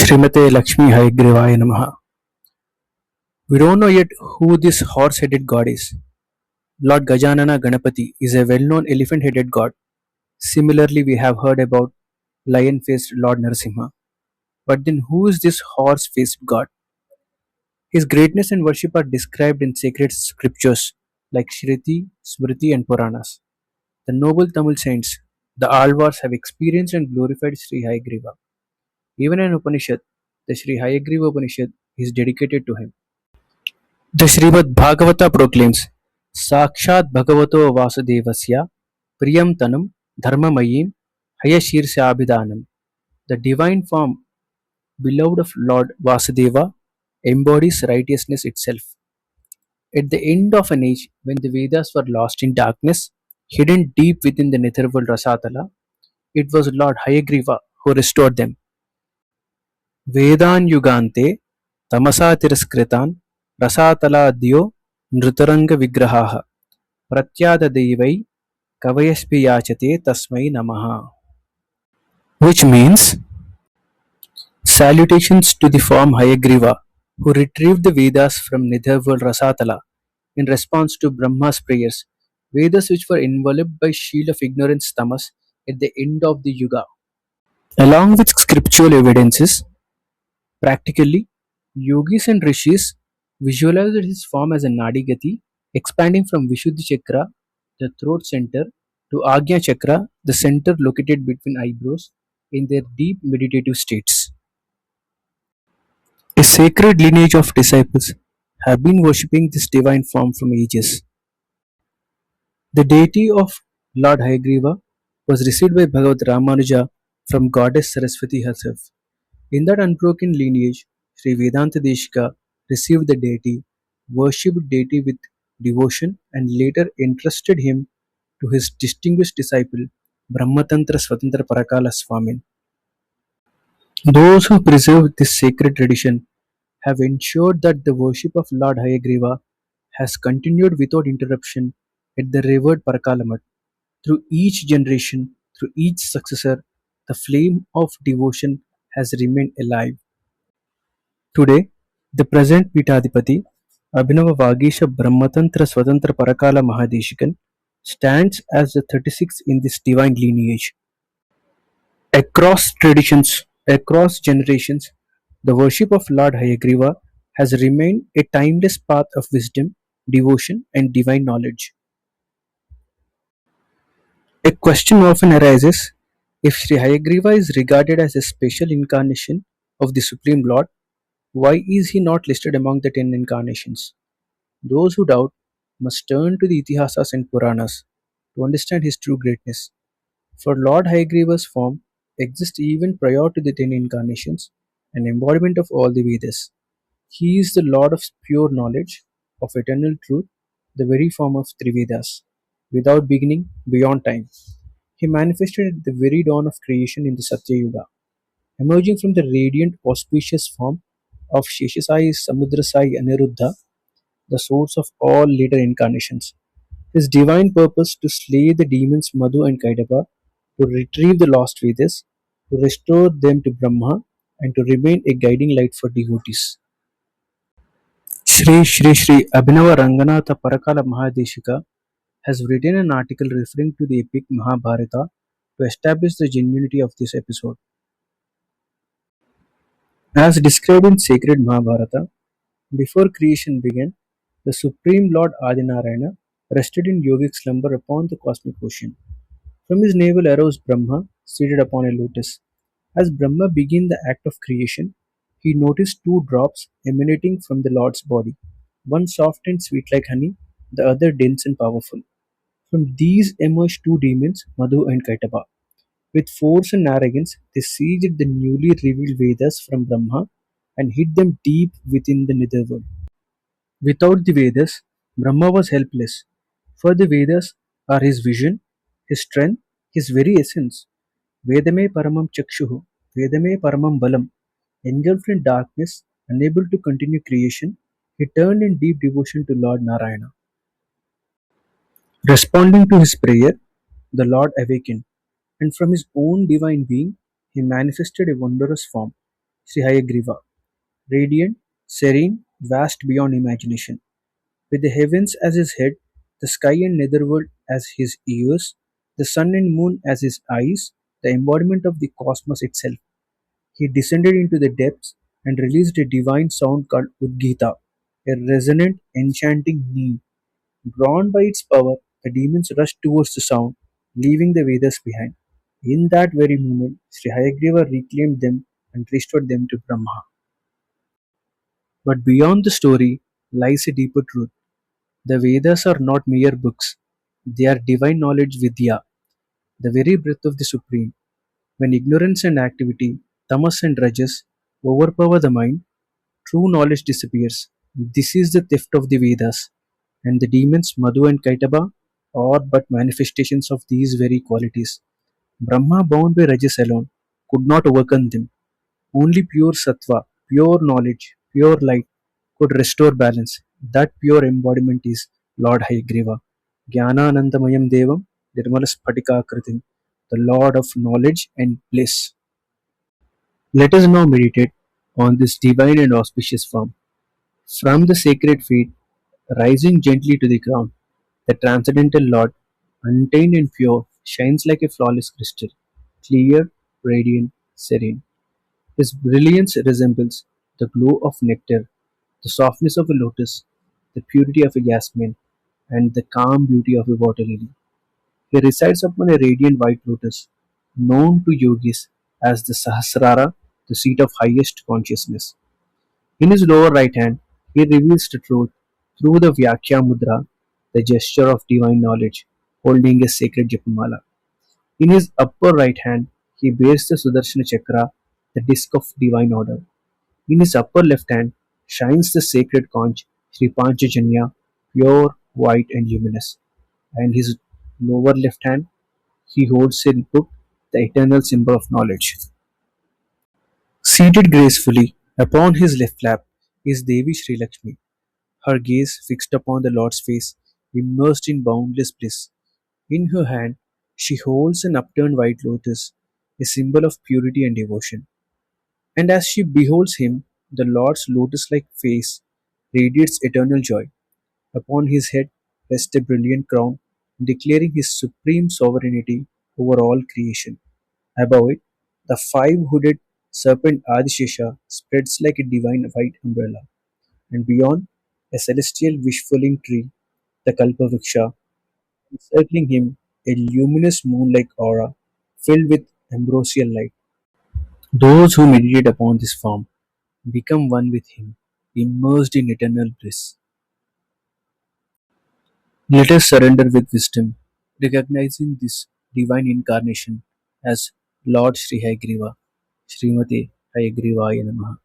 Srimate LakshmiHayagrivaya Namaha. We don't know yet who this horse-headed god is. Lord Gajanana Ganapati is a well-known elephant-headed god. Similarly, we have heard about lion-faced Lord Narasimha. But then who is this horse-faced god? His greatness and worship are described in sacred scriptures like Shruti, Smriti and Puranas. The noble Tamil saints, the Alvars, have experienced and glorified Sri Hayagriva. Even an Upanishad, the Sri Hayagriva Upanishad, is dedicated to him. The Srimad Bhagavata proclaims, Sakshat Bhagavato Vasudevasya Priyam Tanam Dharmamayim Hayashirsabhidanam. The divine form, beloved of Lord Vasudeva, embodies righteousness itself. At the end of an age, when the Vedas were lost in darkness, hidden deep within the netherworld Rasatala, it was Lord Hayagriva who restored them. Vedan Yugante Tamasa Tiraskritan Rasataladyo Nrutaranga Vigrahaha Pratyada Devai Kavayaspi Yachate Tasmai Namaha. Which means, salutations to the form Hayagriva, who retrieved the Vedas from netherworld Rasatala in response to Brahma's prayers, Vedas which were enveloped by shield of ignorance tamas at the end of the Yuga. Along with scriptural evidences, practically, yogis and rishis visualized his form as a Nadigati, expanding from Vishuddhi Chakra, the throat center, to Agnya Chakra, the center located between eyebrows, in their deep meditative states. A sacred lineage of disciples have been worshipping this divine form from ages. The deity of Lord Hayagriva was received by Bhagavad Ramanuja from goddess Saraswati herself. In that unbroken lineage, Sri Vedanta Deshika received the deity, worshipped deity with devotion, and later entrusted him to his distinguished disciple Brahmatantra Swatantra Parakala Swamy. Those who preserved this sacred tradition have ensured that the worship of Lord Hayagriva has continued without interruption at the revered Parakalamat. Through each generation, through each successor, the flame of devotion has remained alive. Today, the present Pitadipati, Abhinava Vagisha Brahmatantra Swatantra Parakala Mahadeshikan, stands as the 36th in this divine lineage. Across traditions, across generations, the worship of Lord Hayagriva has remained a timeless path of wisdom, devotion, and divine knowledge. A question often arises: if Sri Hayagriva is regarded as a special incarnation of the Supreme Lord, why is he not listed among the 10 incarnations? Those who doubt must turn to the Itihasas and Puranas to understand his true greatness. For Lord Hayagriva's form exists even prior to the 10 incarnations, an embodiment of all the Vedas. He is the Lord of pure knowledge, of eternal truth, the very form of three Vedas, without beginning, beyond time. He manifested at the very dawn of creation in the Satya Yuga, emerging from the radiant, auspicious form of Sheshasai Samudrasai Aniruddha, the source of all later incarnations. His divine purpose to slay the demons Madhu and Kaidapa, to retrieve the lost Vedas, to restore them to Brahma, and to remain a guiding light for devotees. Sri Abhinava Ranganatha Parakala Mahadeshika has written an article referring to the epic Mahabharata to establish the genuinity of this episode. As described in sacred Mahabharata, before creation began, the Supreme Lord Adinarayana rested in yogic slumber upon the cosmic ocean. From his navel arose Brahma, seated upon a lotus. As Brahma began the act of creation, he noticed two drops emanating from the Lord's body, one soft and sweet like honey, the other dense and powerful. From these emerged two demons, Madhu and Kaitaba. With force and arrogance, they seized the newly revealed Vedas from Brahma and hid them deep within the netherworld. Without the Vedas, Brahma was helpless, for the Vedas are his vision, his strength, his very essence. Vedame Paramam Chakshuhu, Vedame Paramam Balam. Engulfed in darkness, unable to continue creation, he turned in deep devotion to Lord Narayana. Responding to his prayer, the Lord awakened, and from his own divine being, he manifested a wondrous form. Sri Hayagriva, radiant, serene, vast beyond imagination. With the heavens as his head, the sky and netherworld as his ears, the sun and moon as his eyes, the embodiment of the cosmos itself, he descended into the depths and released a divine sound called Udgita, a resonant, enchanting neigh. Drawn by its power, the demons rushed towards the sound, leaving the Vedas behind. In that very moment, Sri Hayagriva reclaimed them and restored them to Brahma. But beyond the story lies a deeper truth. The Vedas are not mere books, they are divine knowledge Vidya, the very breath of the Supreme. When ignorance and activity, tamas and rajas, overpower the mind, true knowledge disappears. This is the theft of the Vedas, and the demons Madhu and Kaitaba are but manifestations of these very qualities. Brahma, bound by rajas alone, could not overcome them. Only pure sattva, pure knowledge, pure light could restore balance. That pure embodiment is Lord Hayagriva. Jnananandamayam Devam Nirmalaspatikakritim, the Lord of knowledge and bliss. Let us now meditate on this divine and auspicious form. From the sacred feet, rising gently to the ground, the transcendental Lord, untainted and pure, shines like a flawless crystal, clear, radiant, serene. His brilliance resembles the glow of nectar, the softness of a lotus, the purity of a jasmine, and the calm beauty of a water lily. He resides upon a radiant white lotus, known to yogis as the Sahasrara, the seat of highest consciousness. In his lower right hand, he reveals the truth through the Vyakhya Mudra, the gesture of divine knowledge, holding a sacred Japamala. In his upper right hand, he bears the Sudarshana Chakra, the disc of divine order. In his upper left hand shines the sacred conch Sri Panchajanya, pure, white, and luminous. And his lower left hand he holds a book, the eternal symbol of knowledge. Seated gracefully upon his left lap is Devi Sri Lakshmi, her gaze fixed upon the Lord's face, immersed in boundless bliss. In her hand she holds an upturned white lotus, a symbol of purity and devotion. And as she beholds him, the Lord's lotus like face radiates eternal joy. Upon his head rests a brilliant crown, declaring his supreme sovereignty over all creation. Above it, the five hooded serpent Adishesha spreads like a divine white umbrella, and beyond, a celestial wish fulfilling tree, the Kalpavriksha, encircling him, a luminous moon like aura filled with ambrosial light. Those who meditate upon this form become one with him, immersed in eternal bliss. Let us surrender with wisdom, recognizing this divine incarnation as Lord Sri Hayagriva, Srimati Hayagrivaya Namaha.